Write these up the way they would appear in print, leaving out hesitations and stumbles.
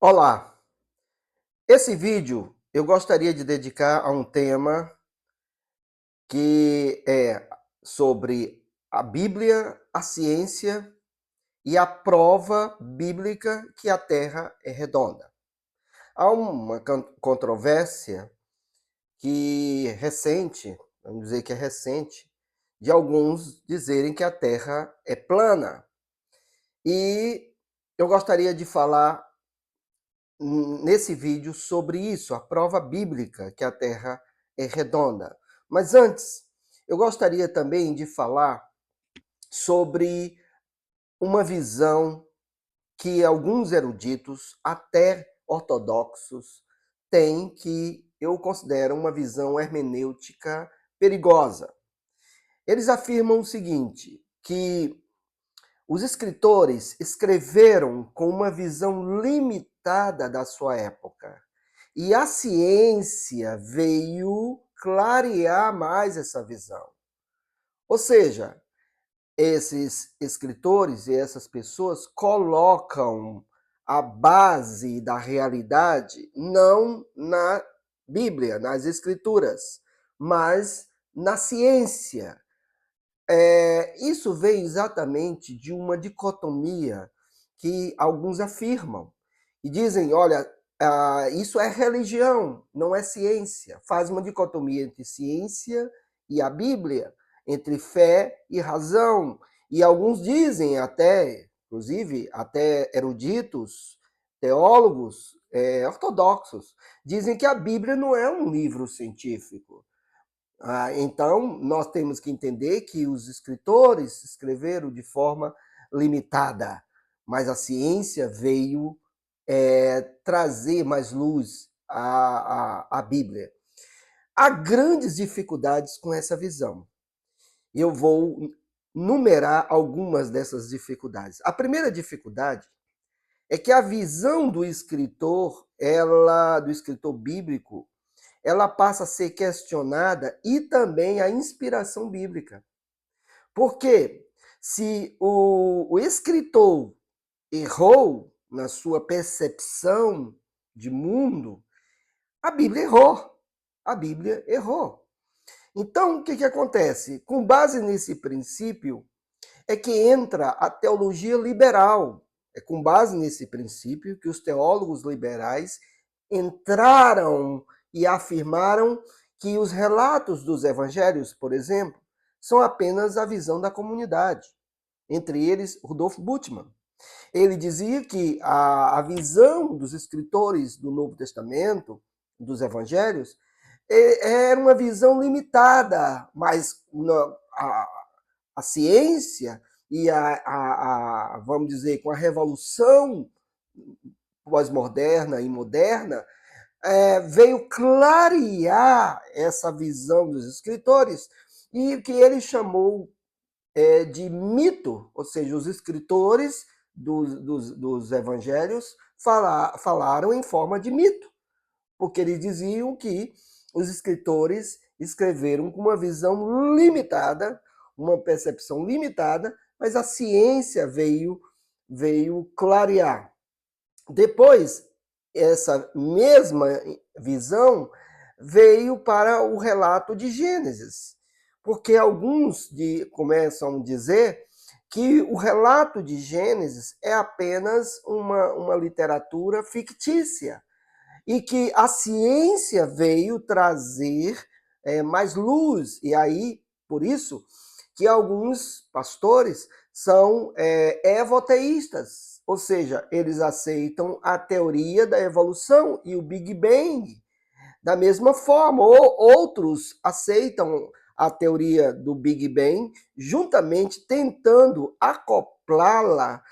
Olá, esse vídeo eu gostaria de dedicar a um tema que é sobre a Bíblia, a ciência e a prova bíblica que a Terra é redonda. Há uma controvérsia que recente, vamos dizer que é recente, de alguns dizerem que a Terra é plana. E eu gostaria de falar nesse vídeo sobre isso, a prova bíblica que a Terra é redonda. Mas antes, eu gostaria também de falar sobre uma visão que alguns eruditos, até ortodoxos, têm, que eu considero uma visão hermenêutica perigosa. Eles afirmam o seguinte, que os escritores escreveram com uma visão limitada da sua época. E a ciência veio clarear mais essa visão. Ou seja, esses escritores e essas pessoas colocam a base da realidade não na Bíblia, nas Escrituras, mas na ciência. Isso vem exatamente de uma dicotomia que alguns afirmam e dizem, olha, isso é religião, não é ciência. Faz uma dicotomia entre ciência e a Bíblia, entre fé e razão. E alguns dizem até, inclusive, até eruditos, teólogos ortodoxos, dizem que a Bíblia não é um livro científico. Então, nós temos que entender que os escritores escreveram de forma limitada, mas a ciência veio trazer mais luz à Bíblia. Há grandes dificuldades com essa visão. Eu vou numerar algumas dessas dificuldades. A primeira dificuldade é que a visão do escritor, do escritor bíblico, ela passa a ser questionada e também a inspiração bíblica. Porque se o escritor errou na sua percepção de mundo, a Bíblia errou. A Bíblia errou. Então, o que acontece? Com base nesse princípio, é que entra a teologia liberal. É com base nesse princípio que os teólogos liberais entraram e afirmaram que os relatos dos evangelhos, por exemplo, são apenas a visão da comunidade. Entre eles, Rudolf Bultmann. Ele dizia que a visão dos escritores do Novo Testamento, dos evangelhos, era uma visão limitada, mas a ciência e vamos dizer, com a revolução pós-moderna e moderna, veio clarear essa visão dos escritores e que ele chamou de mito, ou seja, os escritores dos evangelhos falaram em forma de mito, porque eles diziam que os escritores escreveram com uma visão limitada, uma percepção limitada, mas a ciência veio clarear. Depois, essa mesma visão veio para o relato de Gênesis, porque alguns começam a dizer que o relato de Gênesis é apenas uma literatura fictícia e que a ciência veio trazer mais luz. E aí, por isso, que alguns pastores são evoteístas, ou seja, eles aceitam a teoria da evolução e o Big Bang. Da mesma forma, outros aceitam a teoria do Big Bang, juntamente tentando acoplá-la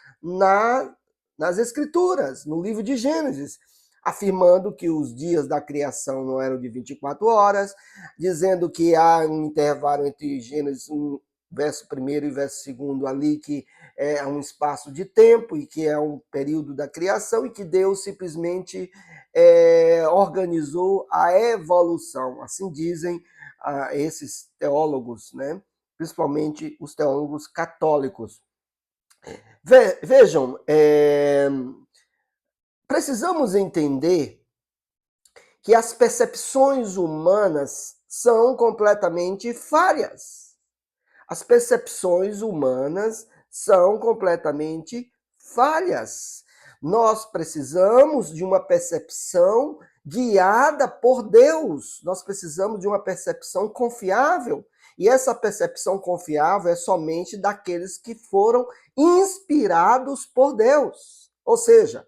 nas escrituras, no livro de Gênesis, afirmando que os dias da criação não eram de 24 horas, dizendo que há um intervalo entre Gênesis verso 1 e verso 2 ali, que é um espaço de tempo e que é um período da criação, e que Deus simplesmente organizou a evolução. Assim dizem esses teólogos, né? Principalmente os teólogos católicos. Vejam, precisamos entender que as percepções humanas são completamente falhas. As percepções humanas são completamente falhas. Nós precisamos de uma percepção guiada por Deus. Nós precisamos de uma percepção confiável. E essa percepção confiável é somente daqueles que foram inspirados por Deus. Ou seja,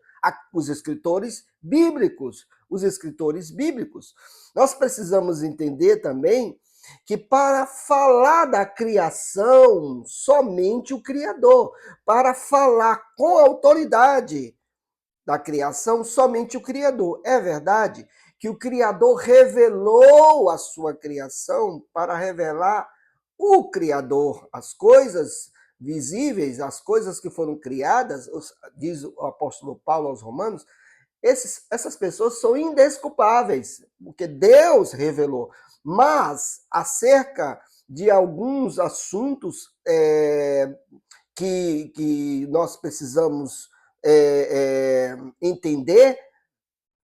os escritores bíblicos. Os escritores bíblicos. Nós precisamos entender também que para falar da criação, somente o Criador. Para falar com autoridade da criação, somente o Criador. É verdade que o Criador revelou a sua criação para revelar o Criador, as coisas visíveis, as coisas que foram criadas, diz o apóstolo Paulo aos Romanos, essas pessoas são indesculpáveis, porque Deus revelou. Mas, acerca de alguns assuntos que nós precisamos entender,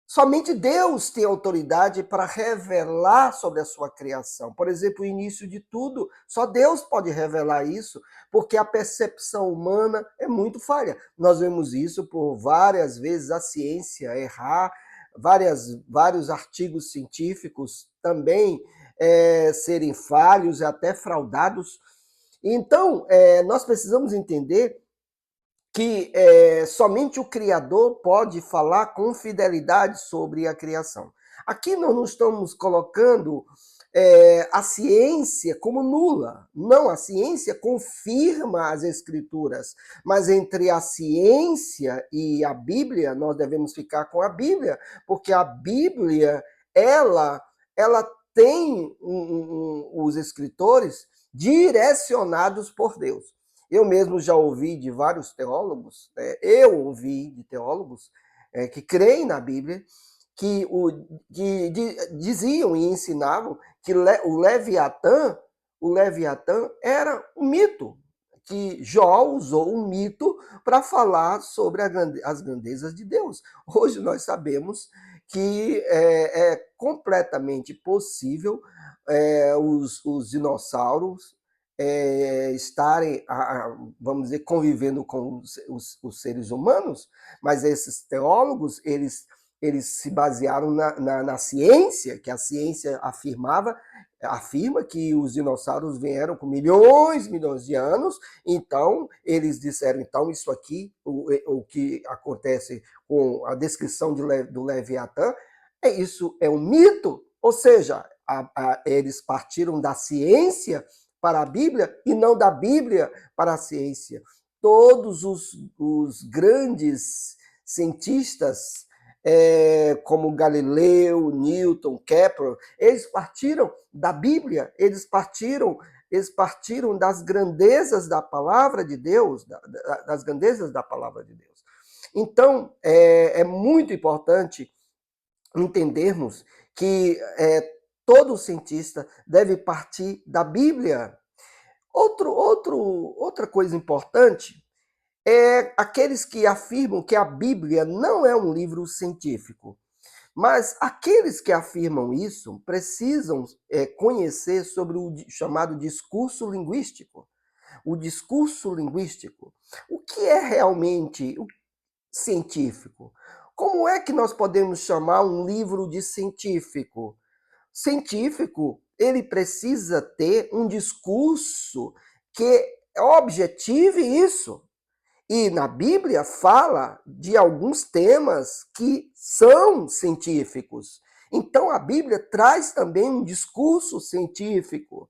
somente Deus tem autoridade para revelar sobre a sua criação. Por exemplo, o início de tudo, só Deus pode revelar isso, porque a percepção humana é muito falha. Nós vemos isso por várias vezes a ciência errar, vários artigos científicos também serem falhos e até fraudados. Então, nós precisamos entender que somente o Criador pode falar com fidelidade sobre a criação. Aqui nós não estamos colocando a ciência como nula. Não, a ciência confirma as Escrituras, mas entre a ciência e a Bíblia, nós devemos ficar com a Bíblia, porque a Bíblia, ela tem os escritores direcionados por Deus. Eu mesmo já ouvi de vários teólogos, eu ouvi de teólogos que creem na Bíblia, que diziam e ensinavam que o Leviatã era um mito, que Jó usou um mito para falar sobre as grandezas de Deus. Hoje nós sabemos que é completamente possível os dinossauros estarem, vamos dizer, convivendo com os seres humanos, mas esses teólogos, eles se basearam na ciência, que a ciência afirma que os dinossauros vieram com milhões de anos, então eles disseram, então isso aqui, o que acontece com a descrição do Leviatã, isso é um mito, ou seja, eles partiram da ciência para a Bíblia e não da Bíblia para a ciência. Todos os grandes cientistas, como Galileu, Newton, Kepler, eles partiram da Bíblia, eles partiram das grandezas da palavra de Deus, das grandezas da palavra de Deus. Então, é muito importante entendermos que todo cientista deve partir da Bíblia. Outra coisa importante é aqueles que afirmam que a Bíblia não é um livro científico. Mas aqueles que afirmam isso precisam conhecer sobre o chamado discurso linguístico. O discurso linguístico. O que é realmente científico? Como é que nós podemos chamar um livro de científico? Científico, ele precisa ter um discurso que objetive isso. E na Bíblia fala de alguns temas que são científicos. Então a Bíblia traz também um discurso científico.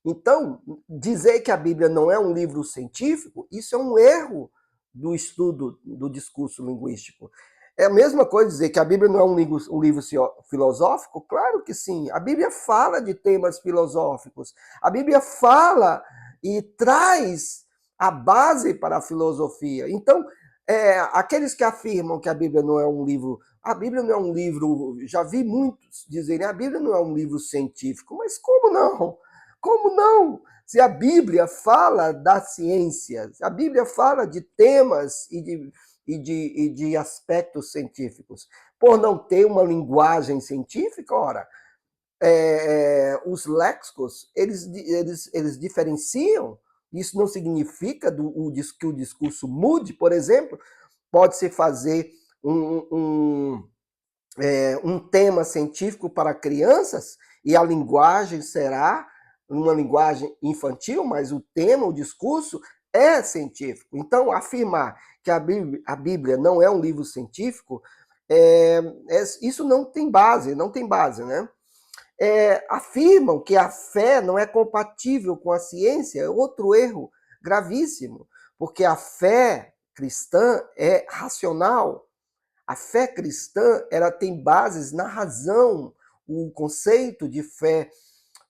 Então, dizer que a Bíblia não é um livro científico, isso é um erro do estudo do discurso linguístico. É a mesma coisa dizer que a Bíblia não é um livro filosófico? Claro que sim. A Bíblia fala de temas filosóficos. A Bíblia fala e traz a base para a filosofia. Então, aqueles que afirmam que a Bíblia não é um livro... A Bíblia não é um livro... Já vi muitos dizerem a Bíblia não é um livro científico. Mas como não? Como não? Se a Bíblia fala da ciência, a Bíblia fala de temas e e de aspectos científicos. Por não ter uma linguagem científica, ora, os léxicos, eles diferenciam. Isso não significa que o discurso mude, por exemplo, pode-se fazer um tema científico para crianças e a linguagem será uma linguagem infantil, mas o tema, o discurso é científico. Então, afirmar que a Bíblia não é um livro científico, isso não tem base, né? Afirmam que a fé não é compatível com a ciência, é outro erro gravíssimo, porque a fé cristã é racional. A fé cristã, ela tem bases na razão. O conceito de fé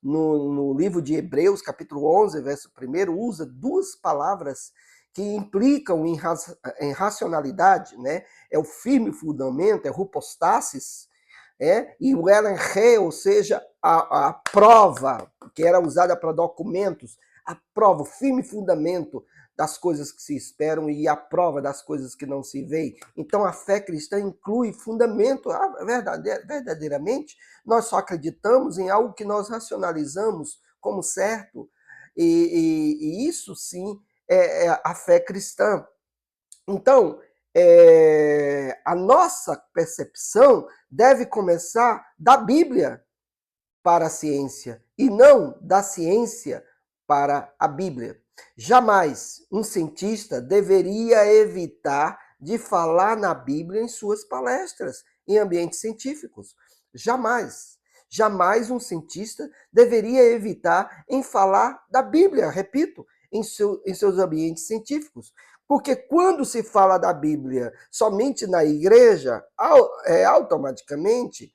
no livro de Hebreus, capítulo 11, verso 1, usa duas palavras que implicam em racionalidade, né? É o firme fundamento, é hypostasis, e o elenche, ou seja, a prova, que era usada para documentos, a prova, o firme fundamento das coisas que se esperam e a prova das coisas que não se veem. Então, a fé cristã inclui fundamento. Verdadeiramente, nós só acreditamos em algo que nós racionalizamos como certo, e isso sim é a fé cristã. Então, a nossa percepção deve começar da Bíblia para a ciência e não da ciência para a Bíblia. Jamais um cientista deveria evitar de falar na Bíblia em suas palestras, em ambientes científicos. Jamais. Jamais um cientista deveria evitar em falar da Bíblia, repito, em seus ambientes científicos. Porque quando se fala da Bíblia somente na igreja, automaticamente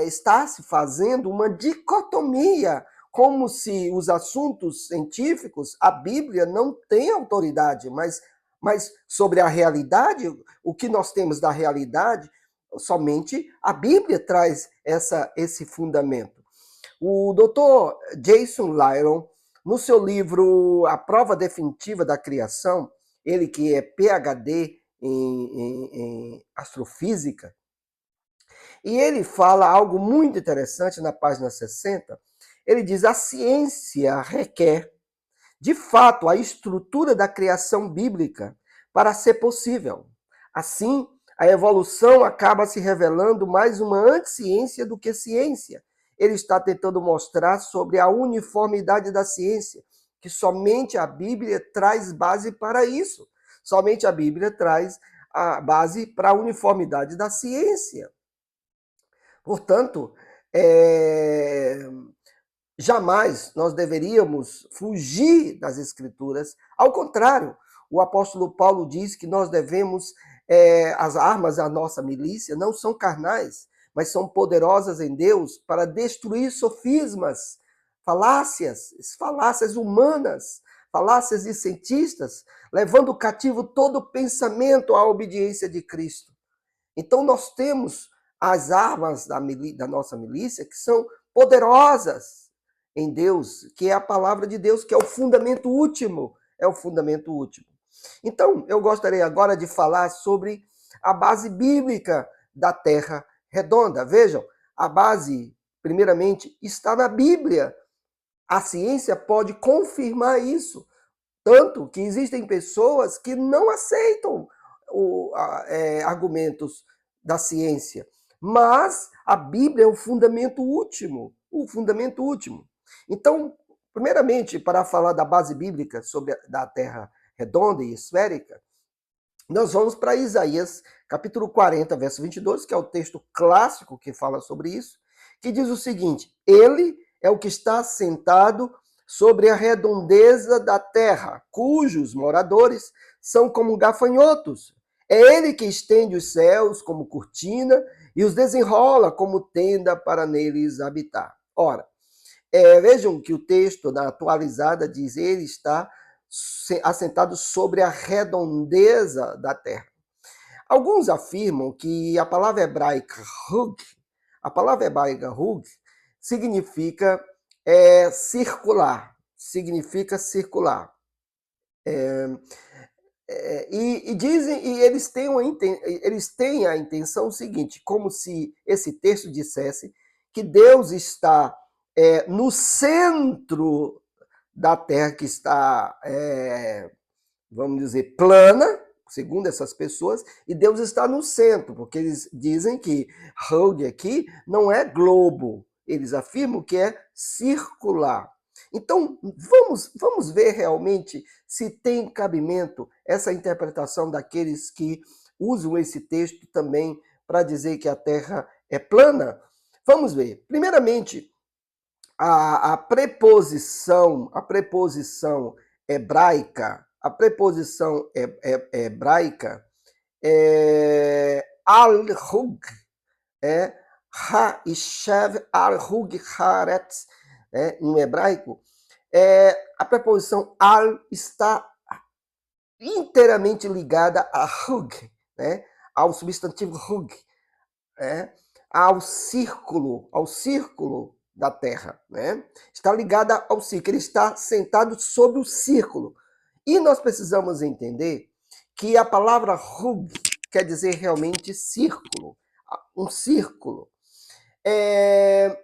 está se fazendo uma dicotomia, como se os assuntos científicos, a Bíblia não tem autoridade, mas sobre a realidade, o que nós temos da realidade, somente a Bíblia traz esse fundamento. O Dr. Jason Lyron, no seu livro A Prova Definitiva da Criação, ele que é PhD em astrofísica, e ele fala algo muito interessante na página 60. Ele diz: a ciência requer, de fato, a estrutura da criação bíblica para ser possível. Assim, a evolução acaba se revelando mais uma anticiência do que ciência. Ele está tentando mostrar sobre a uniformidade da ciência, que somente a Bíblia traz base para isso. Somente a Bíblia traz a base para a uniformidade da ciência. Portanto, jamais nós deveríamos fugir das Escrituras. Ao contrário, o apóstolo Paulo diz que nós devemos, as armas da nossa milícia não são carnais, mas são poderosas em Deus para destruir sofismas, falácias humanas, falácias de cientistas, levando cativo todo pensamento à obediência de Cristo. Então nós temos as armas da nossa milícia que são poderosas em Deus, que é a palavra de Deus, que é o fundamento último. É o fundamento último. Então, eu gostaria agora de falar sobre a base bíblica da Terra redonda. Vejam, a base, primeiramente, está na Bíblia. A ciência pode confirmar isso. Tanto que existem pessoas que não aceitam argumentos da ciência. Mas a Bíblia é o fundamento último. O fundamento último. Então, primeiramente, para falar da base bíblica da Terra redonda e esférica, nós vamos para Isaías, capítulo 40, verso 22, que é o texto clássico que fala sobre isso, que diz o seguinte: ele é o que está sentado sobre a redondeza da terra, cujos moradores são como gafanhotos. É ele que estende os céus como cortina e os desenrola como tenda para neles habitar. Ora, vejam que o texto da atualizada diz: ele está assentado sobre a redondeza da terra. Alguns afirmam que a palavra hebraica hug, significa circular, E dizem, e eles têm a intenção seguinte, como se esse texto dissesse que Deus está no centro da terra que está, vamos dizer, plana, segundo essas pessoas, e Deus está no centro, porque eles dizem que Hug aqui não é globo, eles afirmam que é circular. Então, vamos ver realmente se tem cabimento essa interpretação daqueles que usam esse texto também para dizer que a Terra é plana. Vamos ver. Primeiramente, a preposição hebraica, hebraica é al-hug, ha-ishev al-hug haaretz, em hebraico, a preposição al está inteiramente ligada a hug, né, ao substantivo hug, ao círculo da Terra, né? Está ligada ao círculo, ele está sentado sobre o círculo. E nós precisamos entender que a palavra hug quer dizer realmente círculo, um círculo.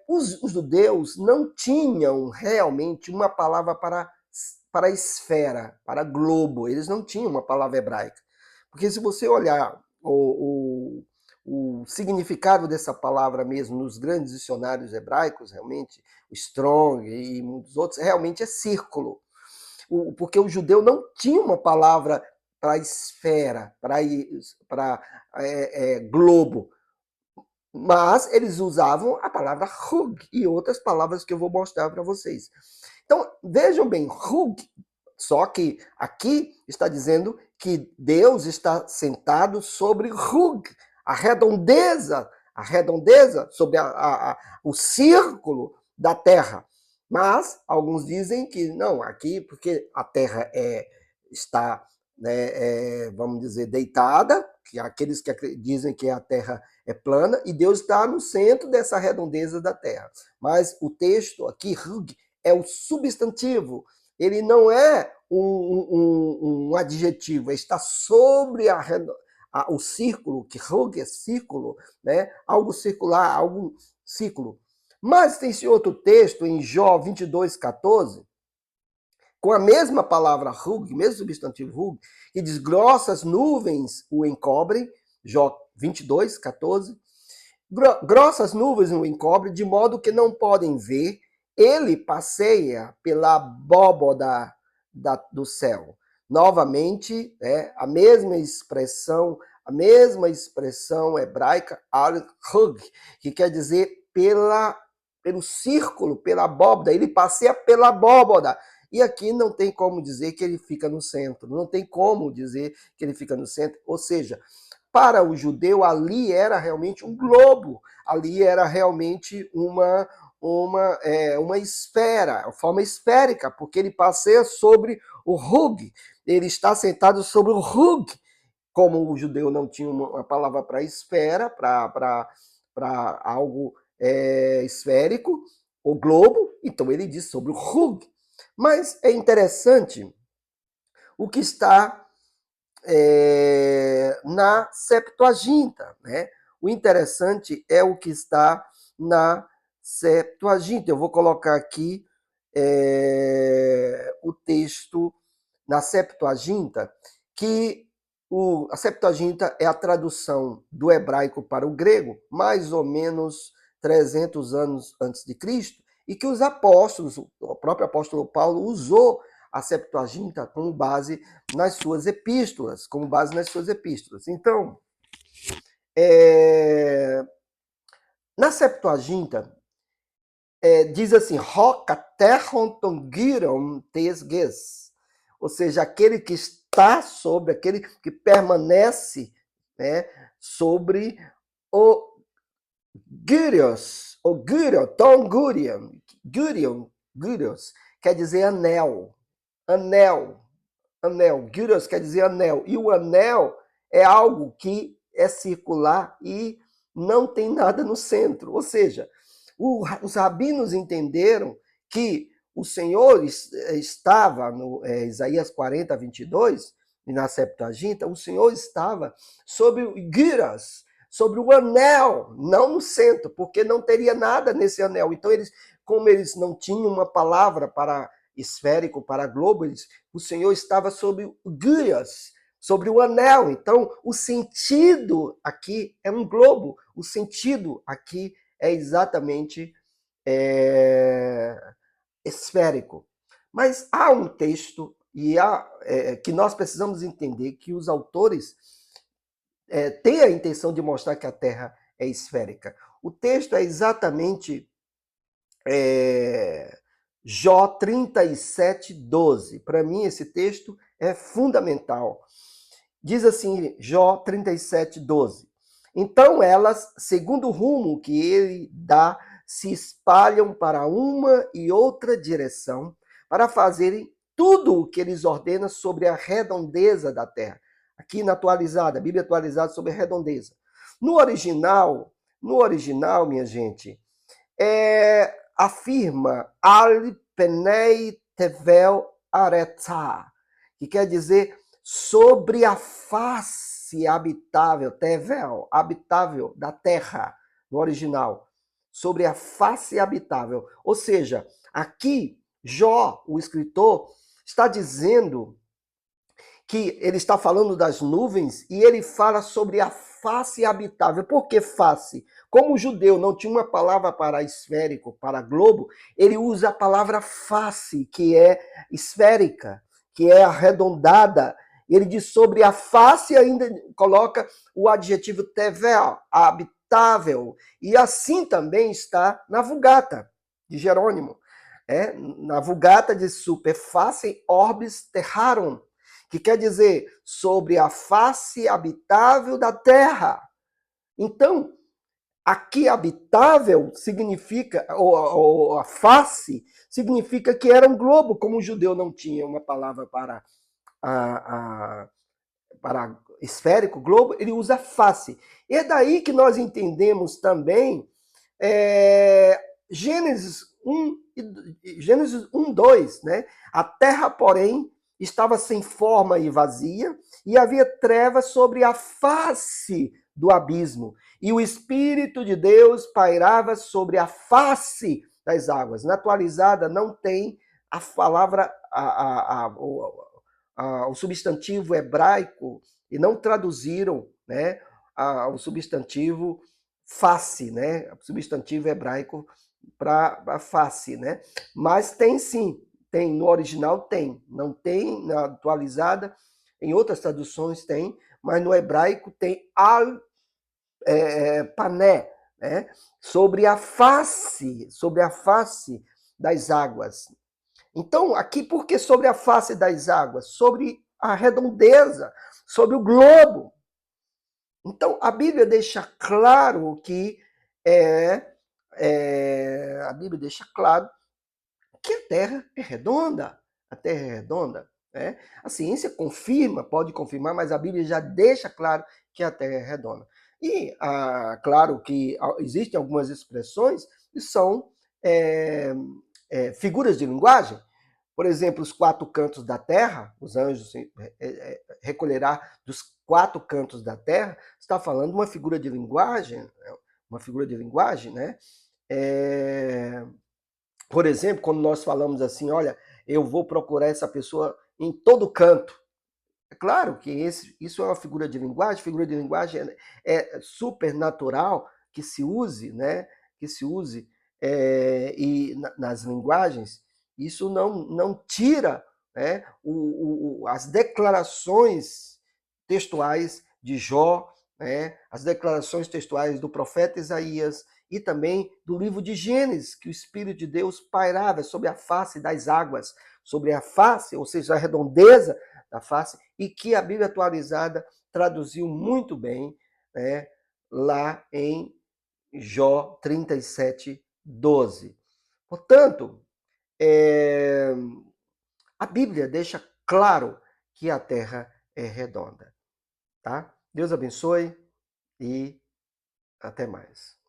Os judeus não tinham realmente uma palavra para esfera, para globo, eles não tinham uma palavra hebraica. Porque se você olhar o significado dessa palavra mesmo nos grandes dicionários hebraicos, realmente, o Strong e muitos outros, realmente é círculo. Porque o judeu não tinha uma palavra para esfera, para globo, mas eles usavam a palavra hug e outras palavras que eu vou mostrar para vocês. Então, vejam bem, hug, só que aqui está dizendo que Deus está sentado sobre hug, a redondeza sobre o círculo da terra. Mas alguns dizem que não, aqui porque a terra está, né, vamos dizer, deitada, que aqueles que dizem que a terra é plana, e Deus está no centro dessa redondeza da terra. Mas o texto aqui, hug, é o substantivo, ele não é um adjetivo, está sobre o círculo, que hug é círculo, né? Algo circular, algo círculo. Mas tem esse outro texto em Jó 22:14, com a mesma palavra hug, mesmo substantivo hug, que diz: grossas nuvens o encobrem, Jó 22:14. Grossas nuvens o encobrem, de modo que não podem ver, ele passeia pela abóboda do céu. Novamente, a mesma expressão hebraica, al-hug, que quer dizer pelo círculo, pela abóboda, ele passeia pela abóboda. E aqui não tem como dizer que ele fica no centro, não tem como dizer que ele fica no centro, ou seja, para o judeu, ali era realmente um globo, ali era realmente uma esfera, forma esférica, porque ele passeia sobre o hug, ele está sentado sobre o hug, como o judeu não tinha uma palavra para esfera, para algo esférico, o globo, então ele diz sobre o hug. Mas é interessante o que está na Septuaginta, né? O interessante é o que está na Septuaginta. Eu vou colocar aqui o texto na Septuaginta, que a Septuaginta é a tradução do hebraico para o grego, mais ou menos 300 anos antes de Cristo, e que os apóstolos, o próprio apóstolo Paulo usou a Septuaginta como base nas suas epístolas, Então, na Septuaginta, diz assim, Roca terrontongiron tesges, ou seja, aquele que está sobre, aquele que permanece, né, sobre o Gyrios, o Gyrio, tongurion, Gyrios, quer dizer anel, Gyrios quer dizer anel, e o anel é algo que é circular e não tem nada no centro, ou seja, os rabinos entenderam que o Senhor estava no Isaías 40:22, e na Septuaginta, o Senhor estava sobre o gyros, sobre o anel, não no centro, porque não teria nada nesse anel. Então, como eles não tinham uma palavra para esférico, para globo, o Senhor estava sobre o gyros, sobre o anel. Então, o sentido aqui é um globo, o sentido aqui é exatamente esférico. Mas há um texto que nós precisamos entender que os autores têm a intenção de mostrar que a Terra é esférica. O texto é exatamente Jó 37:12. Para mim, esse texto é fundamental. Diz assim, Jó 37:12. Então elas, segundo o rumo que ele dá, se espalham para uma e outra direção, para fazerem tudo o que eles ordenam sobre a redondeza da terra. Aqui na atualizada, a Bíblia atualizada sobre a redondeza. No original, minha gente, afirma Al Penei Tevel Aretá, que quer dizer sobre a face habitável, Tevel, habitável da terra, no original, sobre a face habitável. Ou seja, aqui Jó, o escritor, está dizendo que ele está falando das nuvens e ele fala sobre a face habitável. Por que face? Como o judeu não tinha uma palavra para esférico, para globo, ele usa a palavra face, que é esférica, que é arredondada. Ele diz sobre a face e ainda coloca o adjetivo tevel, habitável. E assim também está na Vulgata, de Jerônimo. Na Vulgata diz superface orbis terrarum, que quer dizer sobre a face habitável da terra. Então, aqui habitável significa, ou a face, significa que era um globo, como o judeu não tinha uma palavra para esférico, globo, ele usa face. E é daí que nós entendemos também Gênesis 1:2, né? A terra, porém, estava sem forma e vazia, e havia trevas sobre a face do abismo, e o Espírito de Deus pairava sobre a face das águas. Na atualizada não tem a palavra, o substantivo hebraico, e não traduziram, né, o substantivo face, né, o substantivo hebraico para face, né? Mas tem sim, tem no original tem, não tem na atualizada, em outras traduções tem, mas no hebraico tem al pané, né? Sobre a face das águas. Então, aqui, por que sobre a face das águas? Sobre a redondeza, sobre o globo. Então, a Bíblia deixa claro que a Bíblia deixa claro que a Terra é redonda. A Terra é redonda. Né? A ciência confirma, pode confirmar, mas a Bíblia já deixa claro que a Terra é redonda. E, claro que existem algumas expressões que são figuras de linguagem. Por exemplo, os quatro cantos da terra, os anjos recolherá dos quatro cantos da terra, está falando uma figura de linguagem, né? Por exemplo, quando nós falamos assim, olha, eu vou procurar essa pessoa em todo canto. É claro que isso é uma figura de linguagem. Figura de linguagem é super natural que se use, né? Que se use e nas linguagens. Isso não tira, né, as declarações textuais de Jó, né, as declarações textuais do profeta Isaías e também do livro de Gênesis, que o Espírito de Deus pairava sobre a face das águas, sobre a face, ou seja, a redondeza da face, e que a Bíblia atualizada traduziu muito bem, né, lá em Jó 37:12. Portanto, a Bíblia deixa claro que a Terra é redonda. Tá? Deus abençoe e até mais.